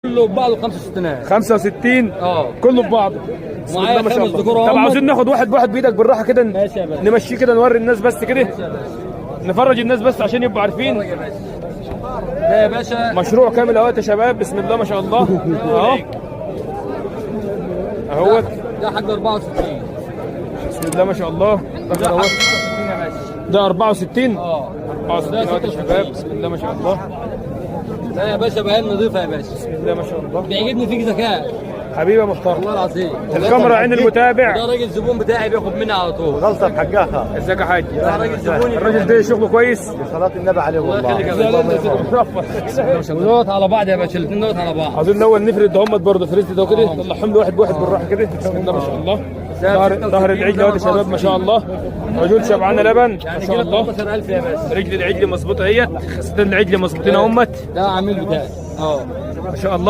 كله ببعضه 65. 65 كله ببعضه. معايا ما شاء 5 الله. ذكور. طب عاوزين ناخد واحد بواحد بايدك بالراحه كده، ماشي يا باشا. نمشيه كده نوري الناس بس كده، نفرج الناس بس عشان يبقوا عارفين. ده يا باشا مشروع كامل اهوت يا شباب، بسم الله ما شاء الله. اهو اهوت ده حاجه 64. بسم الله ما شاء الله. ده اهوت 65 يا باشا. ده 64. اه 64 اهوت يا شباب، بسم الله ما شاء الله. ده يا باشا بهال نظيفه يا باشا. بسم الله ما شاء الله. بيعجبني فيك ذكاء حبيبي يا محترم. والله العظيم. الكاميرا عين المتابع. ده راجل زبون بتاعي بياخد مني على طول. غلطه بحقها. ازيك يا حاج؟ ده راجل زبوني. الراجل ده شغله كويس. صلاه النبي عليه الله والله. يخليك يا باشا. ودوت على بعض يا باشا، الاثنين دوت على بعض. عاوزين الاول نفرد دهمت برضه، فرزت ده كده، طلعهم له واحد بواحد بالراحه كده، بسم الله ما شاء الله. ظهر العجل اهوت يا شباب ما شاء الله. عجول شبعانه لبن ما شاء الله. 18000 يا باشا. رجل العجل مظبوطه اهيت، خاصه العجل مظبوطين اهمت ده عميل بتاعي. ما شاء الله.